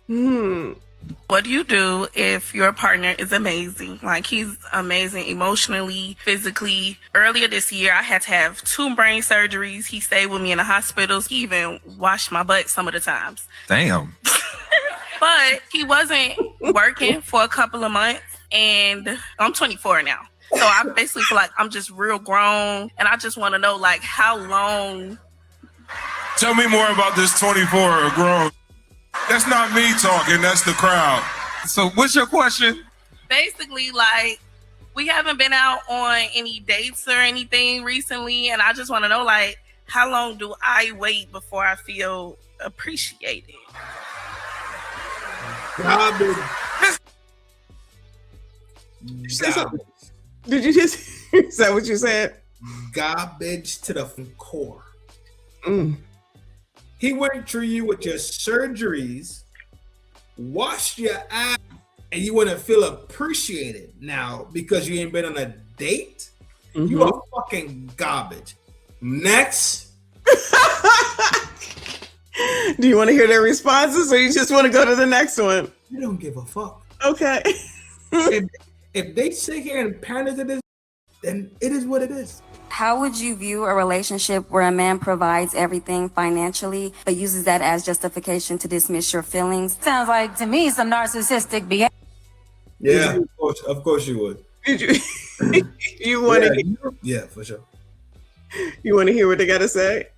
Hmm. What do you do if your partner is amazing? Like, he's amazing emotionally, physically. Earlier this year, I had to have 2 brain surgeries. He stayed with me in the hospitals. He even washed my butt some of the times. Damn. But he wasn't working for a couple of months, and I'm 24 now. So I basically feel like I'm just real grown, and I just want to know, like, how long. Tell me more about this 24 grown. That's not me talking, that's the crowd. So what's your question? Basically, like, we haven't been out on any dates or anything recently, and I just want to know, like, how long do I wait before I feel appreciated? Garbage. Did you just is that what you said? Garbage to the core. Mm. He went through you with your surgeries, washed your ass, and you want to feel appreciated now because you ain't been on a date? Mm-hmm. You are fucking garbage. Next. Do you want to hear their responses, or you just want to go to the next one? You don't give a fuck. Okay. if they sit here and pander to this, then it is what it is. How would you view a relationship where a man provides everything financially but uses that as justification to dismiss your feelings? Sounds like to me some narcissistic behavior. Yeah, of course you would. Did you? You want to? Yeah, for sure. You want to hear what they got to say?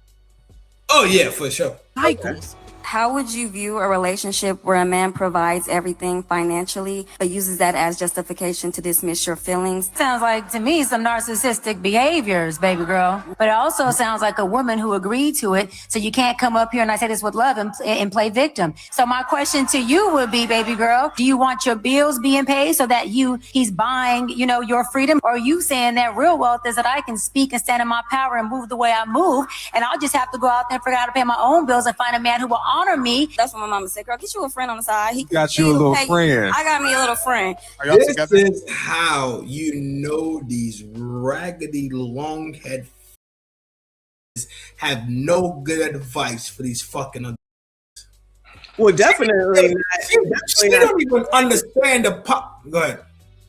Oh yeah, for sure. Cycles. How would you view a relationship where a man provides everything financially but uses that as justification to dismiss your feelings? Sounds like to me some narcissistic behaviors, baby girl. But it also sounds like a woman who agreed to it. So you can't come up here and I say this with love and play victim. So my question to you would be, baby girl, do you want your bills being paid so that he's buying, your freedom? Or are you saying that real wealth is that I can speak and stand in my power and move the way I move, and I'll just have to go out there and figure out how to pay my own bills and find a man who will honor me? That's what my mama said. Girl, get you a friend on the side. He got you a little friend. I got me a little friend. Are y'all This together? is how you know these raggedy long-head have no good advice for these fucking adults. Well, definitely not. She don't even understand the pop. Go ahead.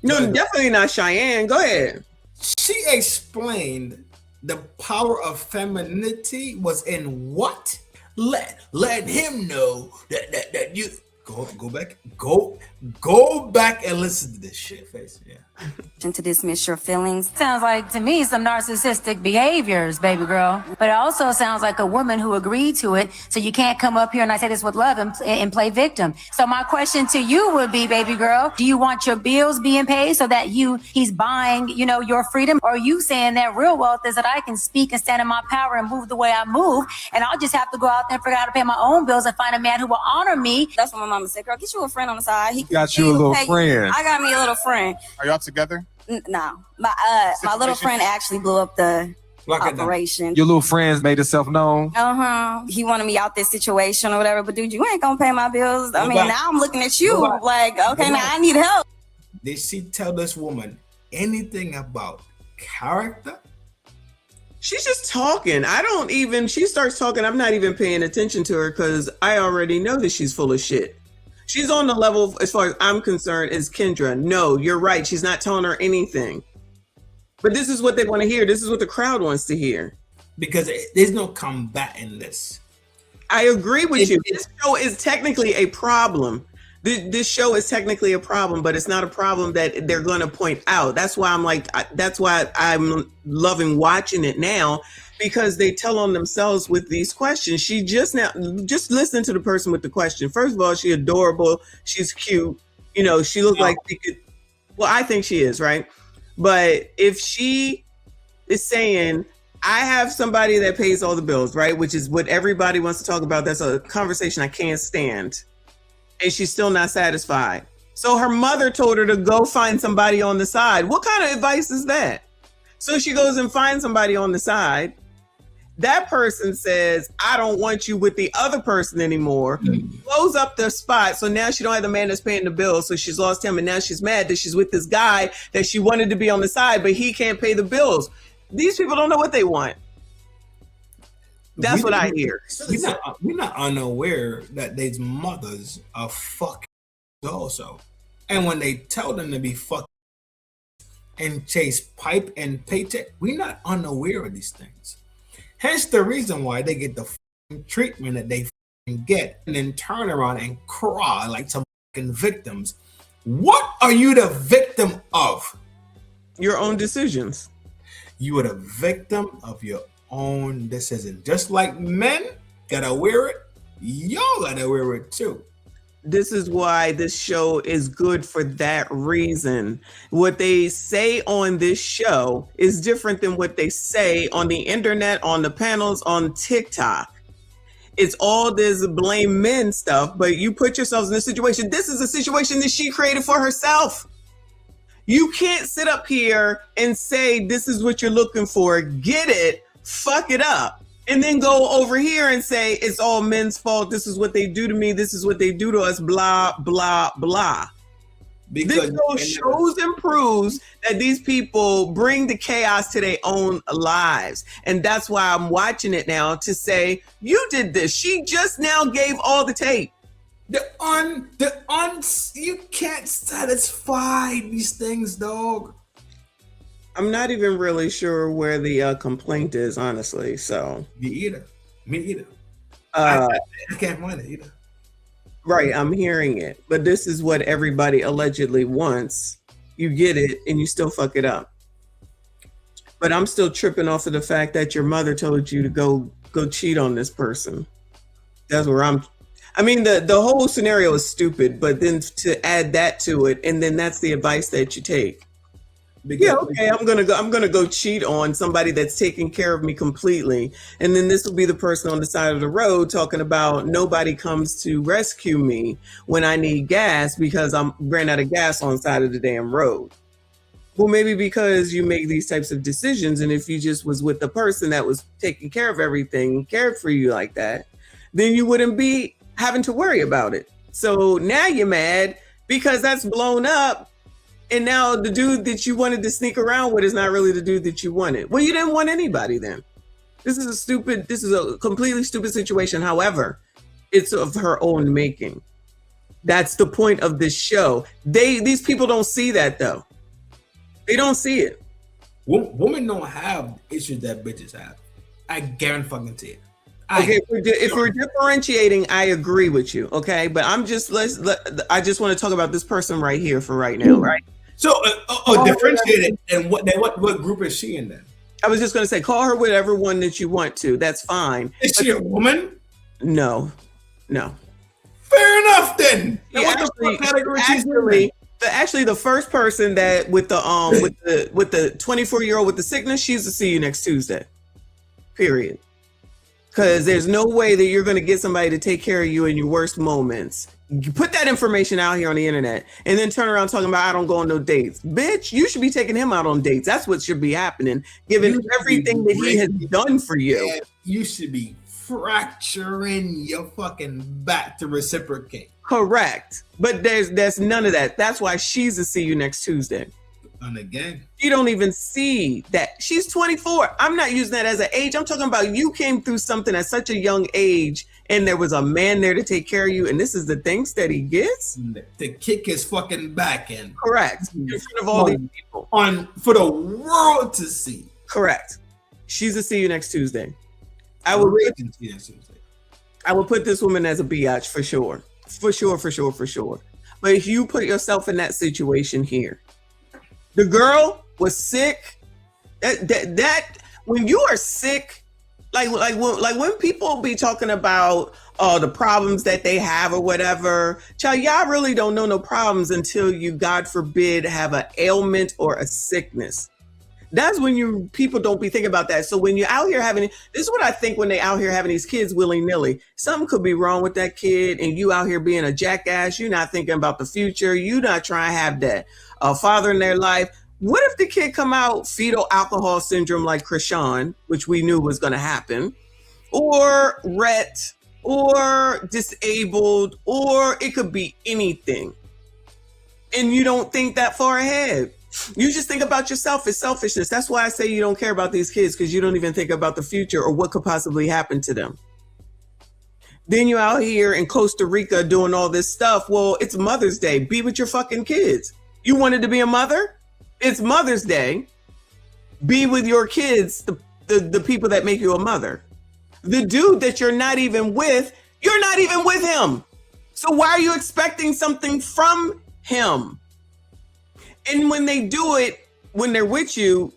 No, definitely not Cheyenne. Go ahead. She explained the power of femininity was in what? Let him know that you go back and listen to this shit face. Yeah. To dismiss your feelings. Sounds like to me some narcissistic behaviors, baby girl. But it also sounds like a woman who agreed to it. So you can't come up here and I say this with love and play victim. So my question to you would be, baby girl, do you want your bills being paid so that he's buying, your freedom? Or are you saying that real wealth is that I can speak and stand in my power and move the way I move, and I'll just have to go out there and figure out how to pay my own bills and find a man who will honor me? That's what my mama said. Girl, get you a friend on the side. He got you a little friend. I got me a little friend. Are y'all together? No, my little friend actually blew up the operation. Your little friends made itself known. He wanted me out this situation or whatever, but dude, you ain't gonna pay my bills. I mean, now I'm looking at you like, okay, now I need help. Did she tell this woman anything about character? She's just talking. She starts talking. I'm not even paying attention to her because I already know that she's full of shit. She's on the level, as far as I'm concerned, as Kendra. No, you're right. She's not telling her anything. But this is what they want to hear. This is what the crowd wants to hear. Because there's no combat in this. I agree with you. This show is technically a problem. This show is technically a problem, but it's not a problem that they're going to point out. That's why I'm loving watching it now, because they tell on themselves with these questions. She just listen to the person with the question. First of all, she's adorable. She's cute. She looks like she could. Well, I think she is, right? But if she is saying, I have somebody that pays all the bills, right? Which is what everybody wants to talk about. That's a conversation I can't stand. And she's still not satisfied. So her mother told her to go find somebody on the side. What kind of advice is that? So she goes and finds somebody on the side. That person says, I don't want you with the other person anymore. Blows up the spot. So now she don't have the man that's paying the bill. So she's lost him. And now she's mad that she's with this guy that she wanted to be on the side, but he can't pay the bills. These people don't know what they want. That's what I hear. We're not unaware that these mothers are fucking also. And when they tell them to be fucking and chase pipe and paycheck, we're not unaware of these things. Hence the reason why they get the treatment that they get and then turn around and cry like some victims. What are you the victim of? Your own decisions. You are the victim of your own decision. Just like men gotta wear it, y'all gotta wear it too. This is why this show is good for that reason. What they say on this show is different than what they say on the internet, on the panels, on TikTok. It's all this blame men stuff, but you put yourselves in this situation. This is a situation that she created for herself. You can't sit up here and say, this is what you're looking for, get it, fuck it up, and then go over here and say, it's all men's fault. This is what they do to me. This is what they do to us, blah, blah, blah. Because this show shows and proves that these people bring the chaos to their own lives. And that's why I'm watching it now to say, you did this. She just now gave all the tape. You can't satisfy these things, dog. I'm not even really sure where the complaint is, honestly. So me either. I can't find it either. Right, I'm hearing it, but this is what everybody allegedly wants. You get it, and you still fuck it up. But I'm still tripping off of the fact that your mother told you to go cheat on this person. That's where I mean, the whole scenario is stupid, but then to add that to it, and then that's the advice that you take. Because, yeah, okay, I'm gonna go cheat on somebody that's taking care of me completely, and then this will be the person on the side of the road talking about nobody comes to rescue me when I need gas because I'm ran out of gas on the side of the damn road. Well, maybe because you make these types of decisions, and if you just was with the person that was taking care of everything, cared for you like that, then you wouldn't be having to worry about it. So now you're mad because that's blown up. And now the dude that you wanted to sneak around with is not really the dude that you wanted. Well, you didn't want anybody then. This is a completely stupid situation. However, it's of her own making. That's the point of this show. These people don't see that though. They don't see it. Women don't have issues that bitches have. I guarantee it. Okay, if we're differentiating, I agree with you. Okay, but I just want to talk about this person right here for right now, right? So, differentiate it. And what group is she in then? I was just going to say, call her whatever one that you want to. That's fine. Is she a woman? No. Fair enough then. Actually, the first person that with the 24-year-old with the sickness, she's to see you next Tuesday. Period. Because there's no way that you're going to get somebody to take care of you in your worst moments. You put that information out here on the internet and then turn around talking about, I don't go on no dates. Bitch, you should be taking him out on dates. That's what should be happening, given everything that he has done for you. You should be fracturing your fucking back to reciprocate. Correct. But there's none of that. That's why she's to see you next Tuesday. And again, you don't even see that. She's 24. I'm not using that as an age. I'm talking about you came through something at such a young age and there was a man there to take care of you. And this is the things that he gets to kick his fucking back in. Correct. In front of all these people. For the world to see. Correct. She's to see you next Tuesday. I will put this woman as a biatch for sure. For sure. But if you put yourself in that situation here, the girl was sick. That when you are sick, like when people be talking about the problems that they have or whatever, child, y'all really don't know no problems until you, God forbid, have an ailment or a sickness. That's when people don't be thinking about that. So when you're out here this is what I think when they out here having these kids willy-nilly, something could be wrong with that kid and you out here being a jackass. You're not thinking about the future. You're not trying to have that father in their life. What if the kid come out fetal alcohol syndrome like Michon, which we knew was going to happen, or Rett, or disabled, or it could be anything. And you don't think that far ahead. You just think about yourself. It's selfishness. That's why I say you don't care about these kids, because you don't even think about the future or what could possibly happen to them. Then you're out here in Costa Rica doing all this stuff. Well, it's Mother's Day. Be with your fucking kids. You wanted to be a mother? It's Mother's Day. Be with your kids, the people that make you a mother. The dude that you're not even with, you're not even with him. So why are you expecting something from him? And when they do it, when they're with you,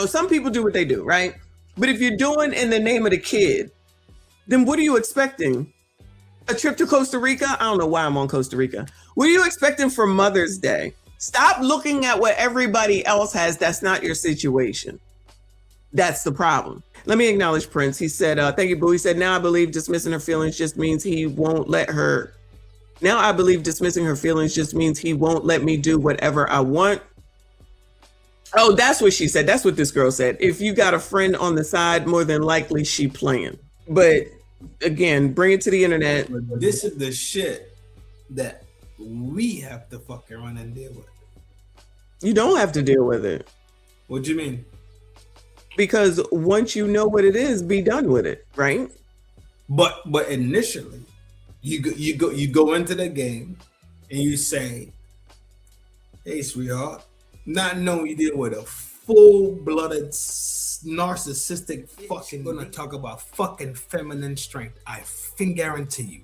some people do what they do, right? But if you're doing in the name of the kid, then what are you expecting? A trip to Costa Rica? I don't know why I'm on Costa Rica. What are you expecting for Mother's Day? Stop looking at what everybody else has. That's not your situation. That's the problem. Let me acknowledge Prince. He said, thank you, Boo. He said, now I believe dismissing her feelings just means he won't let her. Now I believe dismissing her feelings just means he won't let me do whatever I want. Oh, that's what she said. That's what this girl said. If you got a friend on the side, more than likely she playing. But again, bring it to the internet. This is the shit that we have to fucking run and deal with. You don't have to deal with it. What do you mean? Because once you know what it is, be done with it, right? But initially, you go into the game and you say, "Hey, sweetheart," not knowing you deal with a full-blooded narcissistic fucking. Gonna talk about fucking feminine strength. I can guarantee you.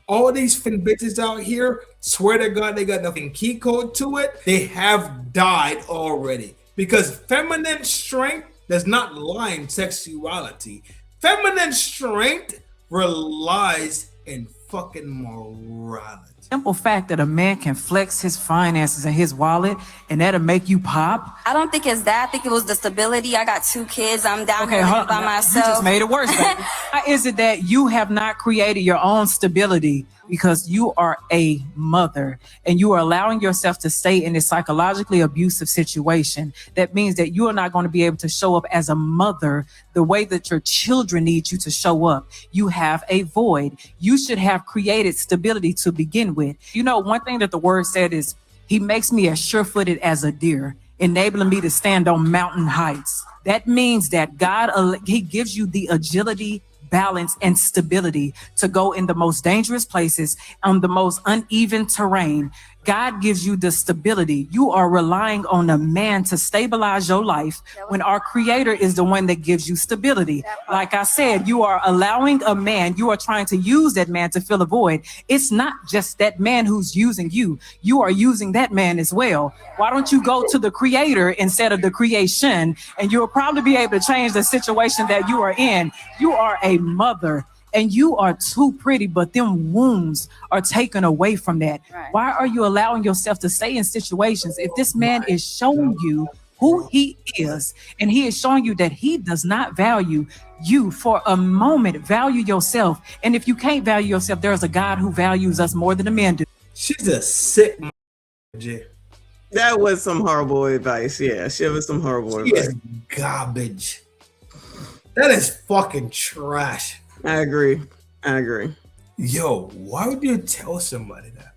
All these fin bitches out here, swear to God, they got nothing key code to it. They have died already because feminine strength does not lie in sexuality. Feminine strength relies in fucking morality. Simple fact that a man can flex his finances and his wallet and that'll make you pop. I don't think it's that. I think it was the stability. I got 2 kids. I'm down here hold by on. myself. You just made it worse, baby. How is it that you have not created your own stability because you are a mother and you are allowing yourself to stay in a psychologically abusive situation? That means that you are not going to be able to show up as a mother the way that your children need you to show up. You have a void. You should have created stability to begin with. You know, one thing that the word said is, he makes me as sure-footed as a deer, enabling me to stand on mountain heights. That means that God, he gives you the agility, balance, and stability to go in the most dangerous places on the most uneven terrain. God gives you the stability. You are relying on a man to stabilize your life when our creator is the one that gives you stability. Like I said, you are allowing a man, you are trying to use that man to fill a void. It's not just that man who's using you. You are using that man as well. Why don't you go to the creator instead of the creation? And you'll probably be able to change the situation that you are in. You are a mother. And you are too pretty, but them wounds are taken away from that. Right. Why are you allowing yourself to stay in situations? If this man is showing you who he is, and he is showing you that he does not value you for a moment, value yourself. And if you can't value yourself, there's a God who values us more than the men do. She's a sick Jay. That was some horrible advice. Yeah, she was some horrible advice. Is garbage. That is fucking trash. I agree. Yo, why would you tell somebody that?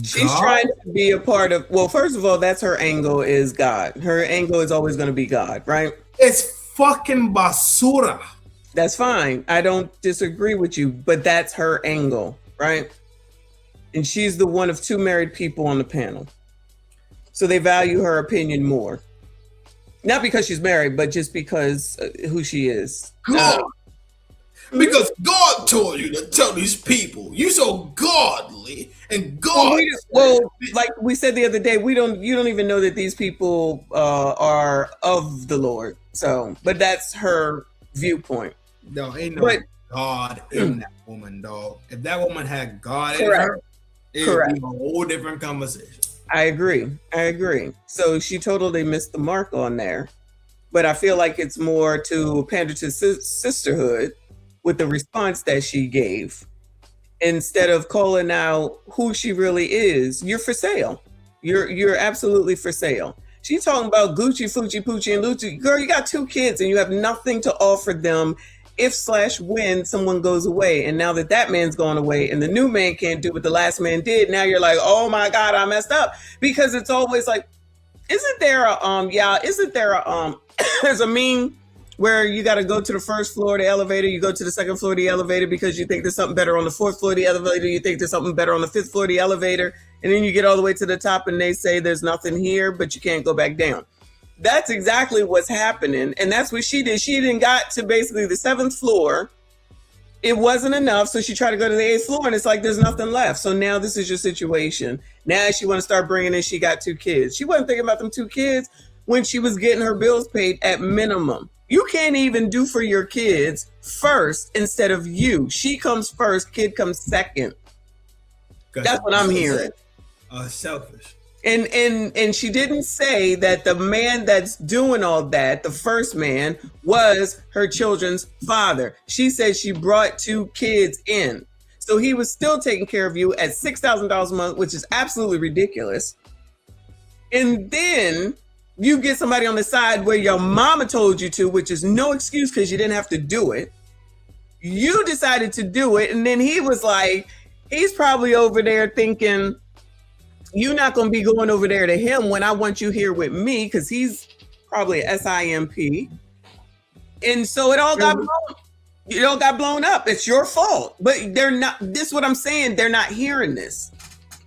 She's trying to be a part of, well, first of all, that's her angle is God. Her angle is always going to be God, right? It's fucking basura. That's fine. I don't disagree with you, but that's her angle, right? And she's the one of 2 married people on the panel. So they value her opinion more. Not because she's married, but just because who she is. Because God told you to tell these people you so godly and God. Well, like we said the other day, you don't even know that these people are of the Lord. So, but that's her viewpoint. No, ain't no God in that woman, dog. If that woman had God in her, it would be a whole different conversation. I agree. So she totally missed the mark on there. But I feel like it's more to pander to sisterhood with the response that she gave, instead of calling out who she really is. You're for sale. You're absolutely for sale. She's talking about Gucci, Fucci, Poochie, and Lucci. Girl, you got 2 kids and you have nothing to offer them if/when someone goes away. And now that man's gone away and the new man can't do what the last man did, now you're like, oh my God, I messed up. Because it's always like, Isn't there there's a meme where you got to go to the first floor of the elevator, you go to the second floor of the elevator because you think there's something better on the fourth floor of the elevator, you think there's something better on the fifth floor of the elevator, and then you get all the way to the top and they say there's nothing here, but you can't go back down. That's exactly what's happening, and that's what she did. She didn't got to basically the seventh floor. It wasn't enough, so she tried to go to the eighth floor, and it's like there's nothing left. So now this is your situation. Now she want to start bringing in, she got 2 kids. She wasn't thinking about them 2 kids when she was getting her bills paid at minimum. You can't even do for your kids first instead of you. She comes first, kid comes second. That's what I'm hearing. Selfish. And she didn't say that the man that's doing all that, the first man, was her children's father. She said she brought 2 kids in. So he was still taking care of you at $6,000 a month, which is absolutely ridiculous. And then you get somebody on the side where your mama told you to, which is no excuse because you didn't have to do it. You decided to do it. And then he was like, he's probably over there thinking, you're not going to be going over there to him when I want you here with me, because he's probably a SIMP. And so it all got blown up. It's your fault. But they're not, this is what I'm saying. They're not hearing this.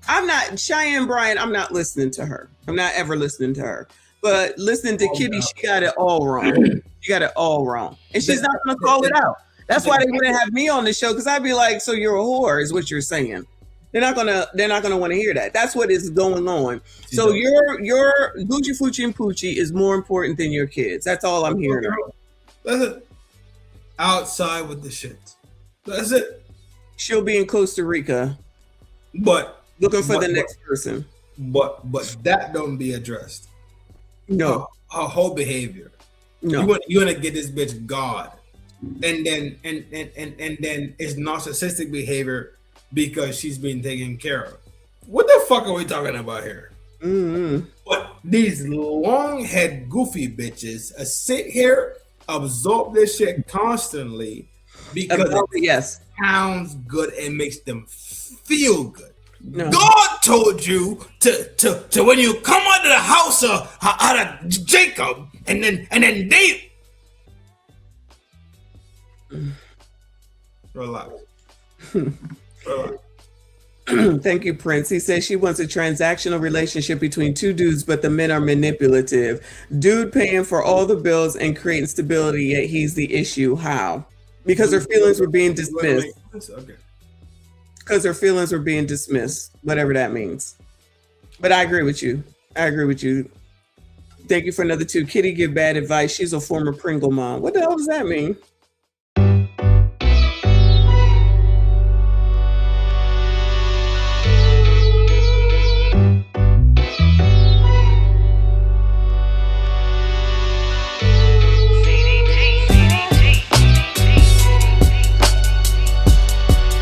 I'm not, Cheyenne Bryant, I'm not listening to her. I'm not ever listening to her. But listening to Kitty, she got it all wrong. She got it all wrong. And she's not going to call it out. That's why they wouldn't have me on the show, because I'd be like, so you're a whore is what you're saying. They're not gonna want to hear that. That's what is going on. So your Gucci Fucci and Poochie is more important than your kids. That's all I'm hearing. That's it. Outside with the shit. That's it. She'll be in Costa Rica, but looking for the next person. But that don't be addressed. No, her whole behavior. No, you want to get this bitch God, and then it's narcissistic behavior. Because she's being taken care of. What the fuck are we talking about here? Mm-hmm. But these long head goofy bitches sit here, absorb this shit constantly because it sounds good and makes them feel good. No. God told you to when you come out of the house out of Jacob and then David. Relax. Thank you, Prince. He says she wants a transactional relationship between 2 dudes, but the men are manipulative. Dude paying for all the bills and creating stability, yet he's the issue. How? Because her feelings were being dismissed. Because her feelings were being dismissed, whatever that means. But I agree with you. Thank you for another 2. Kitty give bad advice. She's a former Pringle mom. What the hell does that mean?